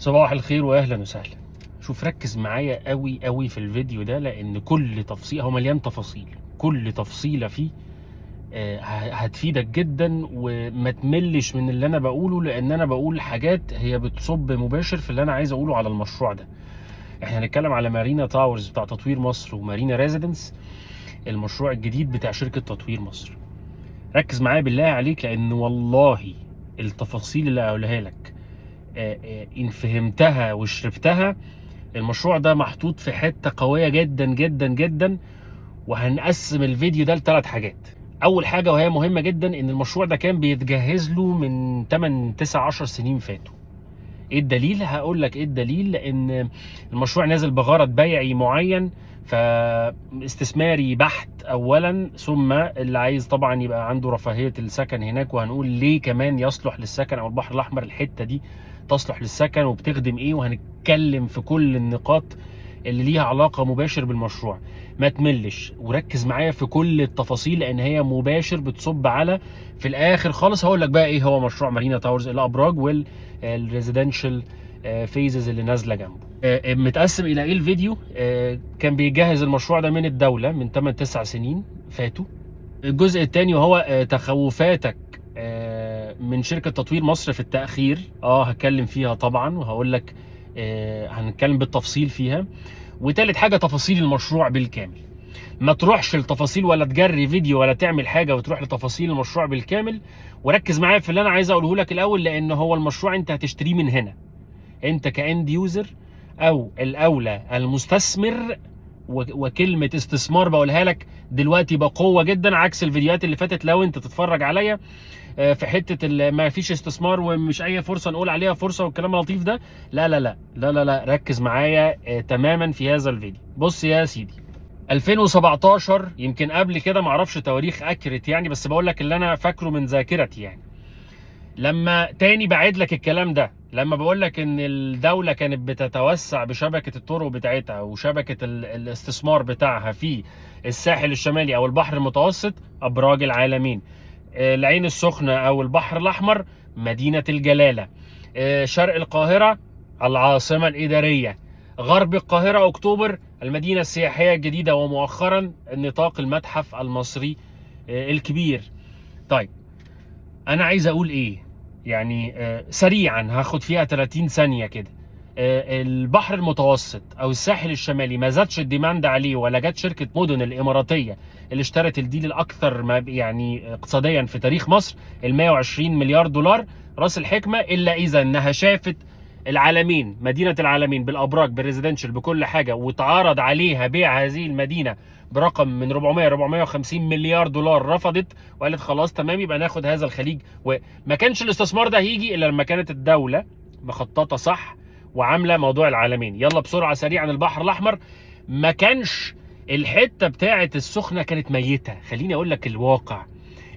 صباح الخير واهلا وسهلا. شوف، ركز معايا قوي قوي في الفيديو ده لان كل تفصيل هو مليان تفاصيل. كل تفصيله فيه هتفيدك جدا، وما تملش من اللي انا بقوله لان انا بقول حاجات هي بتصب مباشر في اللي انا عايز اقوله على المشروع ده. احنا هنتكلم على مارينا تاورز بتاع تطوير مصر ومارينا ريزيدنس، المشروع الجديد بتاع شركه تطوير مصر. ركز معايا بالله عليك، لان والله التفاصيل اللي هقولها لك ان فهمتها وشربتها، المشروع ده محطوط في حتة قوية جدا جدا جدا. وهنقسم الفيديو ده لثلاث حاجات. اول حاجة وهي مهمة جدا، ان المشروع ده كان بيتجهز له من 8 9 10 سنين فاتوا. ايه الدليل؟ هقول لك ايه الدليل. لان المشروع نازل بغرض بيعي معين، فاستثماري بحت اولا، ثم اللي عايز طبعا يبقى عنده رفاهية السكن هناك، وهنقول ليه كمان يصلح للسكن، او البحر الاحمر الحتة دي تصلح للسكن وبتخدم ايه، وهنتكلم في كل النقاط اللي ليها علاقة مباشر بالمشروع. ما تملش وركز معايا في كل التفاصيل، لان هي مباشر بتصب على، في الاخر خالص هقول لك بقى ايه هو مشروع مارينا تاورز، الابراج والريزيدنشال فيزز اللي نازله جنبه. متقسم الى ايه الفيديو؟ كان بيجهز المشروع ده من الدوله من 8 9 سنين فاتوا. الجزء الثاني وهو تخوفاتك من شركه تطوير مصر في التاخير. هتكلم فيها طبعا وهقول لك، هنتكلم بالتفصيل فيها. وتالت حاجه تفاصيل المشروع بالكامل. ما تروحش لتفاصيل ولا تجري فيديو ولا تعمل حاجه وتروح لتفاصيل المشروع بالكامل. وركز معايا في اللي انا عايز اقوله لك الاول، لان هو المشروع انت هتشتريه من هنا، انت كاند يوزر، او الاولى المستثمر. وكلمه استثمار بقولها لك دلوقتي بقوه جدا، عكس الفيديوهات اللي فاتت لو انت تتفرج عليا في حته ما فيش استثمار ومش اي فرصه نقول عليها فرصه والكلام اللطيف ده. لا لا لا لا لا لا، ركز معايا تماما في هذا الفيديو. بص يا سيدي، 2017 يمكن قبل كده، معرفش تواريخ اكرت يعني، بس بقول لك اللي انا فاكره من ذاكرتي يعني. لما تاني بعيد لك الكلام ده، لما بقول لك ان الدولة كانت بتتوسع بشبكة الطرق بتاعتها وشبكة الاستثمار بتاعها في الساحل الشمالي او البحر المتوسط، ابراج العالمين، العين السخنة او البحر الاحمر، مدينة الجلالة، شرق القاهرة العاصمة الادارية، غرب القاهرة اكتوبر المدينة السياحية الجديدة، ومؤخرا النطاق المتحف المصري الكبير. طيب، انا عايز اقول ايه يعني؟ سريعا هاخد فيها 30 ثانية كده. البحر المتوسط او الساحل الشمالي ما زادش الديماند عليه، ولا جت شركة مدن الاماراتية اللي اشترت الديل الاكثر ما يعني اقتصاديا في تاريخ مصر، ال 120 مليار دولار راس الحكمة، الا اذا انها شافت العالمين، مدينة العالمين بالابراج بالريزيدنشال بكل حاجة، وتعارض عليها بيع هذه المدينة برقم من 450 مليار دولار، رفضت وقالت خلاص تمام يبقى ناخد هذا الخليج. وما كانش الاستثمار ده هيجي الا لما كانت الدولة مخططة صح وعاملة موضوع العالمين. يلا بسرعة سريعا، البحر الاحمر ما كانش، الحتة بتاعة السخنة كانت ميتة. خليني اقول لك الواقع،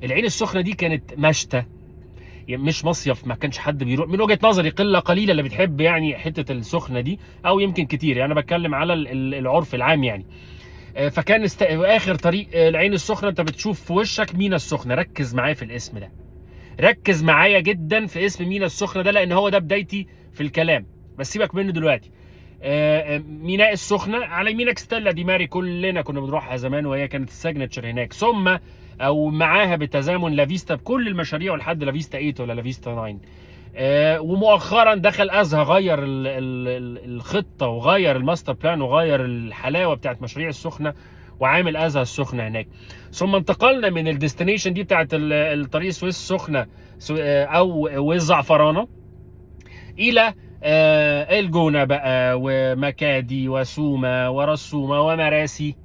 العين السخنة دي كانت مشتى، يعني مش مصيف، ما كانش حد بيروح من وجهة نظري، قلة قليلة اللي بتحب يعني حتة السخنة دي، او يمكن كتير يعني، انا بتكلم على العرف العام يعني. فكان اخر طريق العين السخنه انت بتشوف في وشك مينا السخنه. ركز معايا في الاسم ده، ركز معايا جدا في اسم مينا السخنه ده، لان هو ده بدايتي في الكلام، بس سيبك منه دلوقتي. ميناء السخنه على يمينك ستيلا دي ماري، كلنا كنا بنروحها زمان وهي كانت السيجنتشر هناك، ثم او معاها بالتزامن لافيستا بكل المشاريع ولحد لافيستا 8 ولا لافيستا 9. ومؤخرا دخل ازها، غير الخطه وغير الماستر بلان وغير الحلاوه بتاعت مشاريع السخنه، وعامل ازها السخنه هناك. ثم انتقلنا من الديستنيشن دي بتاعت الطريق السويس السخنه او والزعفرانه الى الجونه بقى، ومكادي وسومه ورسومه ومراسي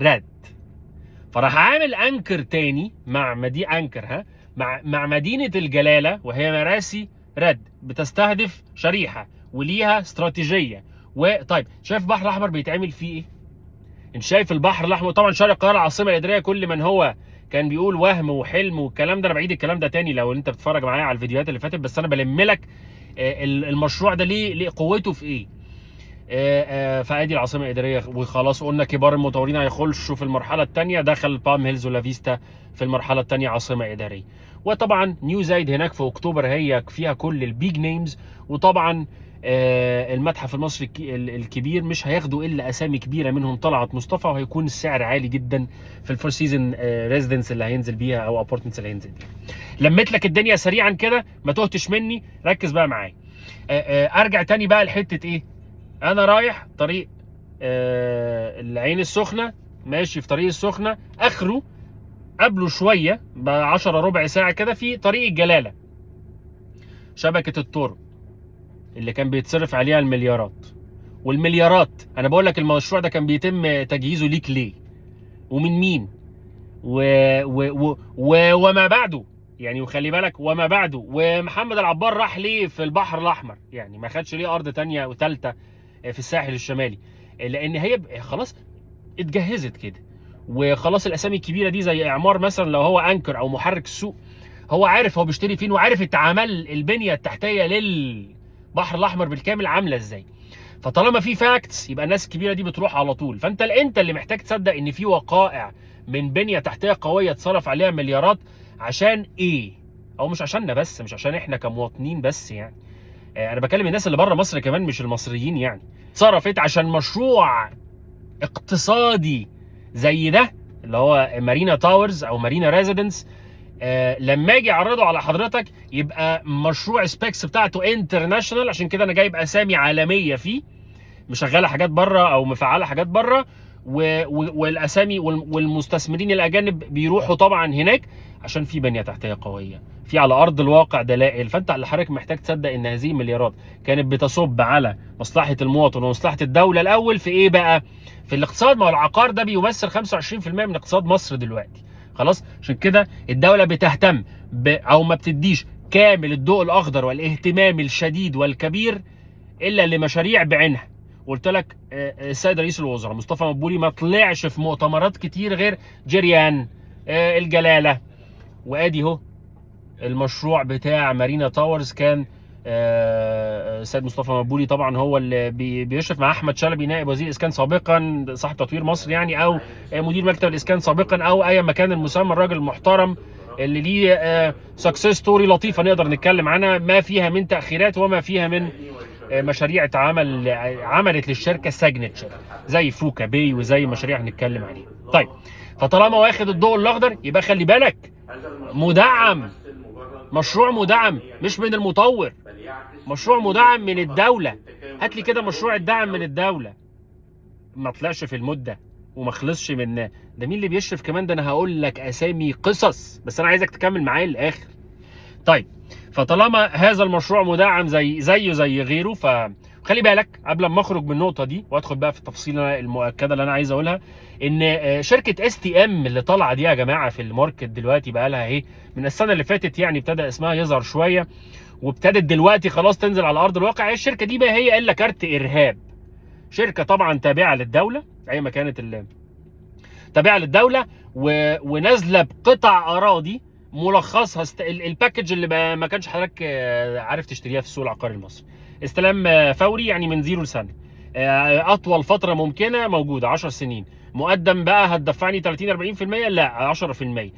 رد. فراح عامل انكر تاني مع انكر مع مدينه الجلاله، وهي مراسي رد، بتستهدف شريحه وليها استراتيجيه. وطيب، شايف البحر الاحمر بيتعمل فيه ايه؟ انت شايف البحر الاحمر طبعا شرق القاهره العاصمه الاداريه، كل من هو كان بيقول وهم وحلم والكلام ده، انا بعيد الكلام ده تاني لو انت بتتفرج معايا على الفيديوهات اللي فاتت، بس انا بلم لك المشروع ده ليه قوته في ايه. فادي العاصمه الاداريه وخلاص. قلنا كبار المطورين هيخشوا في المرحله الثانيه، دخل بالم هيلز ولا فيستا في المرحله الثانيه عاصمه اداريه. وطبعا نيو زايد هناك في اكتوبر هي فيها كل البيج نيمز. وطبعا المتحف المصري الكبير مش هياخدوا الا اسامي كبيره منهم طلعت مصطفى، وهيكون السعر عالي جدا في الفور سيزون ريزيدنس اللي هينزل بيها او ابارتمنتس اللي هينزل بيها. لميت لك الدنيا سريعا كده، ما تهتش مني، ركز بقى معايا. ارجع تاني بقى لحته ايه. انا رايح طريق العين السخنه، ماشي في طريق السخنه، اخره قبله شويه ب10 ربع ساعه كده في طريق الجلاله، شبكه الطرق اللي كان بيتصرف عليها المليارات والمليارات. انا بقول لك المشروع ده كان بيتم تجهيزه ليك ليه ومن مين وما بعده يعني. وخلي بالك وما بعده. ومحمد العبار راح ليه في البحر الاحمر يعني، ما خدش ليه ارض تانية وثالثه في الساحل الشمالي؟ لان هي خلاص اتجهزت كده. وخلاص الاسامي الكبيره دي زي اعمار مثلا، لو هو انكر او محرك السوق، هو عارف هو بيشتري فين، وعارف اتعمل البنيه التحتيه للبحر الاحمر بالكامل عامله ازاي. فطالما في فاكتس يبقى الناس الكبيره دي بتروح على طول. فانت اللي محتاج تصدق ان في وقائع من بنيه تحتيه قويه اتصرف عليها مليارات. عشان ايه؟ او مش عشاننا بس، مش عشان احنا كمواطنين بس يعني. انا بكلم الناس اللي بره مصر كمان، مش المصريين يعني. اتصرفت عشان مشروع اقتصادي زي ده اللي هو مارينا تاورز او مارينا ريزيدنس. لما اجي اعرضه على حضرتك يبقى مشروع سبيكس بتاعته انترناشونال. عشان كده انا جايب اسامي عالميه فيه، مشغله حاجات بره او مفعله حاجات بره، والاسامي والمستثمرين الاجانب بيروحوا طبعا هناك عشان في بنيه تحتيه قويه، في على ارض الواقع دلائل. فانت اللي حضرتك محتاج تصدق ان هذه المليارات كانت بتصب على مصلحه المواطن ومصلحه الدوله الاول في ايه بقى؟ في الاقتصاد. ما هو العقار ده بيمثل 25% من اقتصاد مصر دلوقتي خلاص. عشان كده الدوله بتهتم او ما بتديش كامل الضوء الاخضر والاهتمام الشديد والكبير الا لمشاريع بعينها. قلت لك السيد رئيس الوزراء مصطفى مدبولي ما طلعش في مؤتمرات كتير غير جريان الجلاله. وادي اهو المشروع بتاع مارينا تاورز. كان السيد مصطفى مدبولي طبعا هو اللي بيشرف مع احمد شلبي نائب وزير الاسكان سابقا، صاحب تطوير مصر يعني، او مدير مكتب الاسكان سابقا، او اي مكان المسمى. الراجل المحترم اللي ليه سكسس ستوري لطيفه نقدر نتكلم عنها، ما فيها من تاخيرات وما فيها من مشاريع عملت للشركه سيجنتشر زي فوكا باي وزي مشاريع هنتكلم عليها. طيب فطالما واخد الضوء الاخضر يبقى خلي بالك مدعم، مشروع مدعم مش من المطور، مشروع مدعم من الدوله. هات لي كده مشروع الدعم من الدوله ما طلعش في المده وما خلصش من ده. مين اللي بيشرف كمان؟ ده انا هقول لك اسامي قصص، بس انا عايزك تكمل معايا للاخر. طيب فطالما هذا المشروع مدعم زي غيره، فخلي بالك قبل ما اخرج من النقطه دي وادخل بقى في التفصيل المؤكده اللي انا عايز اقولها، ان شركه اس تي ام اللي طالعه دي يا جماعه في الماركت دلوقتي بقى لها ايه من السنه اللي فاتت يعني، ابتدى اسمها يظهر شويه وابتدت دلوقتي خلاص تنزل على ارض الواقع. الشركه دي بقى هي الا كارت ارهاب. شركه طبعا تابعه للدوله، اي ما كانت تابعه للدوله، ونازله بقطع اراضي ملخصها الباكج اللي ما كانش حضرتك عارف تشتريها في السوق العقاري المصري. استلام فوري يعني من 0 لسنه، اطول فتره ممكنه موجوده 10 سنين. مقدم بقى هتدفعني 30 40%؟ لا 10%.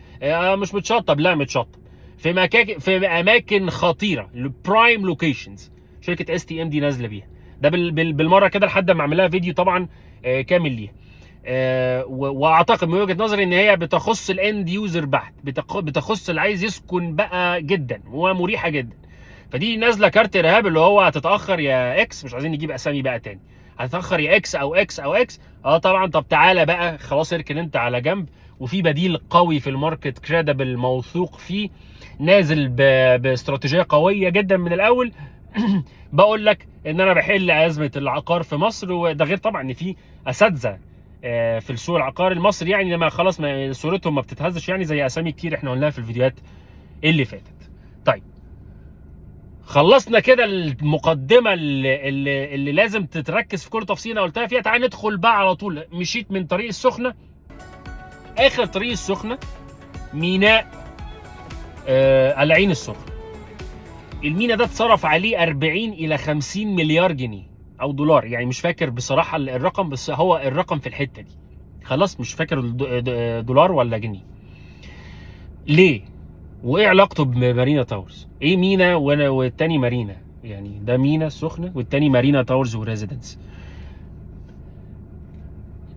مش متشطب؟ لا متشطب في اماكن خطيره، البرايم لوكيشنز. شركه اس تي ام دي نازله بيها ده بالمره كده لحد ما اعمل لها فيديو طبعا كامل ليها. واعتقد من وجهه نظري ان هي بتخص الاند يوزر بحت، بتخص اللي عايز يسكن بقى جدا ومريحه جدا. فدي نازله كارت ارهاب اللي هو هتتاخر يا اكس، مش عايزين نجيب اسامي بقى تاني، هتتاخر يا اكس او اكس او اكس. طبعا. طب تعالى بقى خلاص اركن انت على جنب، وفي بديل قوي في الماركت كريدبل موثوق فيه نازل باستراتيجيه قويه جدا من الاول. بقول لك ان انا بحل ازمه العقار في مصر. وده غير طبعا ان في اساتذه في السوق العقاري المصري يعني، لما خلاص صورتهم ما بتتهزش يعني، زي اسامي كتير احنا قلناها في الفيديوهات اللي فاتت. طيب خلصنا كده المقدمه اللي لازم تتركز في كل تفصيله انا قلتها فيها. تعال ندخل بقى على طول. مشيت من طريق السخنه، اخر طريق السخنه ميناء العين السخنه. الميناء ده اتصرف عليه 40 الى 50 مليار جنيه. او دولار، يعني مش فاكر بصراحه الرقم، بس هو الرقم في الحته دي. خلاص مش فاكر دولار ولا جنيه. ليه؟ وايه علاقته بمارينا تاورز؟ ايه مينا والتاني مارينا؟ يعني ده مينا السخنه والتاني مارينا تاورز وريزيدنس.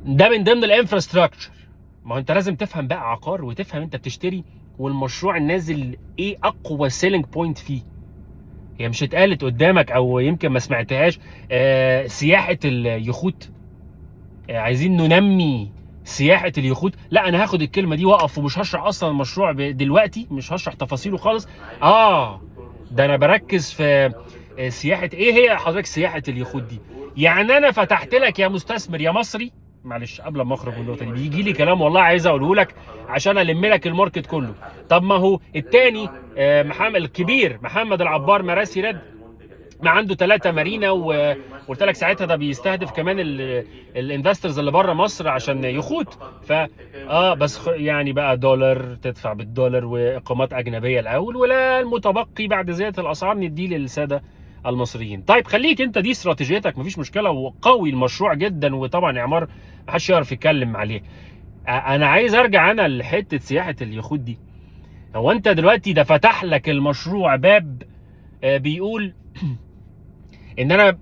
ده من ضمن الانفراستراكشر. ما هو انت لازم تفهم بقى عقار، وتفهم انت بتشتري والمشروع النازل ايه اقوى سيلينج بوينت فيه. هي مش اتقالت قدامك او يمكن ما سمعتهاش؟ سياحه اليخوت. عايزين ننمي سياحه اليخوت. لا انا هاخد الكلمه دي واقف ومش هشرح اصلا المشروع دلوقتي، مش هشرح تفاصيله خالص. ده انا بركز في سياحه ايه هي حضرتك سياحه اليخوت دي. يعني انا فتحت لك يا مستثمر يا مصري، معلش قبل ما اخرج من النقطه دي بيجي لي كلام والله عايز اقوله لك عشان الم لك الماركت كله. طب ما هو التاني محمد الكبير، محمد العبار مراسي رد، ما عنده 3 مارينا، وقلت لك ساعتها ده بيستهدف كمان الانفسترز اللي بره مصر عشان يخوت. ف بس يعني بقى دولار، تدفع بالدولار واقامات اجنبيه الاول، ولا المتبقي بعد زياده الاسعار نديه للساده المصريين. طيب خليك انت دي استراتيجيتك، مفيش مشكله، وقوي المشروع جدا، وطبعا اعمار محدش يعرف يتكلم عليه. انا عايز ارجع انا لحته سياحه اليخوت دي. هو انت دلوقتي ده فتح لك المشروع باب بيقول ان انا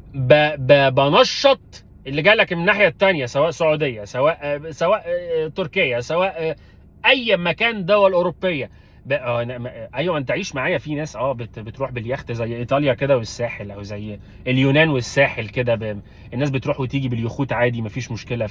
بنشط اللي جاي لك من الناحيه الثانيه، سواء سعوديه، سواء تركيا، سواء اي مكان دول اوروبيه. ايوه انت عيش معايا، في ناس بتروح باليخت زي ايطاليا كده والساحل، او زي اليونان والساحل كده، الناس بتروح وتيجي باليخوت عادي مفيش مشكله.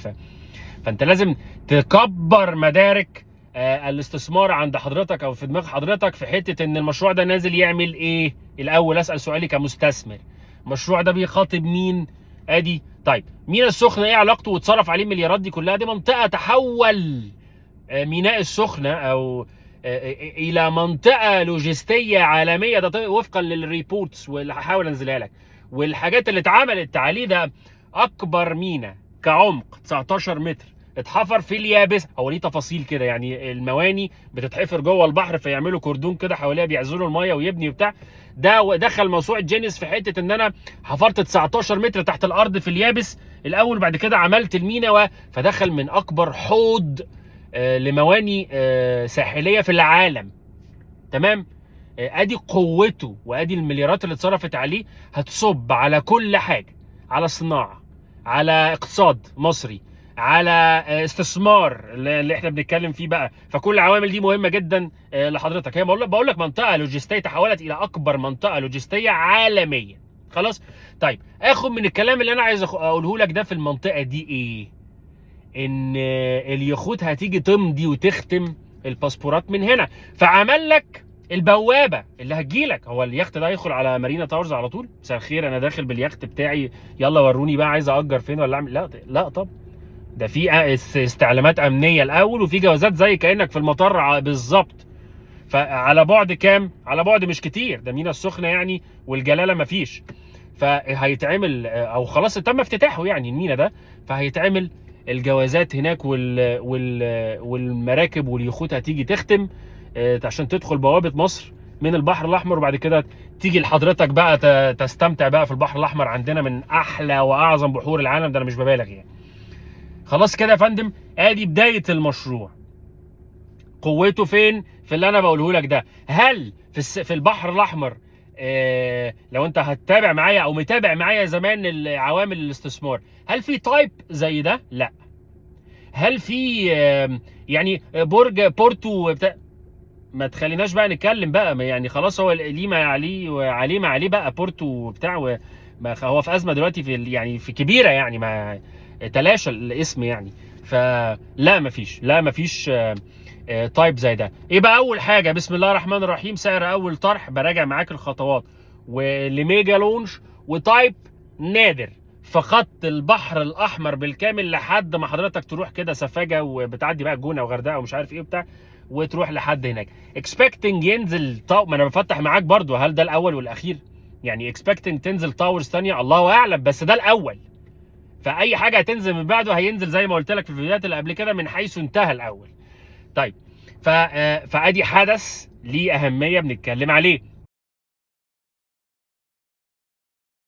فانت لازم تكبر مدارك الاستثمار عند حضرتك او في دماغ حضرتك في حته ان المشروع ده نازل يعمل ايه. الاول اسال سؤالي كمستثمر، المشروع ده بيخاطب مين؟ ادي طيب ميناء السخنه ايه علاقته واتصرف عليه مليارات دي كلها؟ دي منطقه تحول ميناء السخنه او الى منطقه لوجستيه عالميه. ده وفقا للريبورتس واللي هحاول انزلها لك والحاجات اللي اتعملت عليه. ده اكبر ميناء كعمق 19 متر اتحفر في اليابس. هو ليه تفاصيل كده، يعني المواني بتتحفر جوه البحر فيعملوا كوردون كده حواليها بيعزلوا الميه ويبني وبتاع. ده دخل موسوعه جينيس في حته ان انا حفرت 19 متر تحت الارض في اليابس الاول، بعد كده عملت الميناء. فدخل من اكبر حوض لمواني ساحليه في العالم. تمام. ادي قوته وادي المليارات اللي اتصرفت عليه، هتصب على كل حاجه، على صناعه، على اقتصاد مصري، على استثمار اللي احنا بنتكلم فيه بقى. فكل العوامل دي مهمه جدا لحضرتك. هي بقول لك منطقه لوجستيه تحولت الى اكبر منطقه لوجستيه عالميه. خلاص. طيب اخد من الكلام اللي انا عايز اقوله لك ده في المنطقه دي ايه؟ ان اليخوت هتيجي تمضي وتختم الباسبورات من هنا، فعمل لك البوابه اللي هتجيلك. هو اليخت ده يدخل على مارينا تاورز على طول؟ مساء الخير انا داخل باليخت بتاعي، يلا وروني بقى عايز اجر فين ولا اعمل. لا طب ده في استعلامات امنيه الاول، وفي جوازات زي كانك في المطار بالظبط. فعلى بعد كام؟ على بعد مش كتير، ده مينا السخنه يعني والجلاله مفيش. فهيتعمل او خلاص تم افتتاحه يعني المينا ده، فهيتعمل الجوازات هناك والمراكب واليخوت هتيجي تختم عشان تدخل بوابه مصر من البحر الاحمر، وبعد كده تيجي لحضرتك بقى تستمتع بقى في البحر الاحمر. عندنا من احلى واعظم بحور العالم، ده انا مش ببالغ يعني. خلاص كده يا فندم، ادي بدايه المشروع. قوته فين؟ في اللي انا بقوله لك ده. هل في البحر الاحمر لو انت هتتابع معايا او متابع معايا زمان عوامل الاستثمار، هل في تايب زي ده؟ لا. هل في يعني برج بورتو بتاع؟ ما تخليناش بقى نتكلم بقى، يعني خلاص هو ليه ما عليه وعليه ما عليه بقى بورتو بتاع. هو في ازمه دلوقتي يعني في كبيره يعني، ما تلاشى الاسم يعني. فلا مفيش تايب زي ده. ايه بقى اول حاجه؟ بسم الله الرحمن الرحيم. سعر اول طرح براجع معاك الخطوات، ولميجا لونش وتايب نادر في خط البحر الاحمر بالكامل لحد ما حضرتك تروح كده سفاجه وبتعدي بقى الجونه وغردقه ومش عارف ايه وبتاع، وتروح لحد هناك. اكسبكتنج ينزل ما انا بفتح معاك برضو، هل ده الاول والاخير؟ يعني اكسبكتنج تنزل تاورز ثانيه الله اعلم، بس ده الاول. فاي حاجه هتنزل من بعده هينزل زي ما قلت لك في الفيديوهات اللي قبل كده من حيث انتهى الاول. طيب فادي حدث ليه اهميه بنتكلم عليه.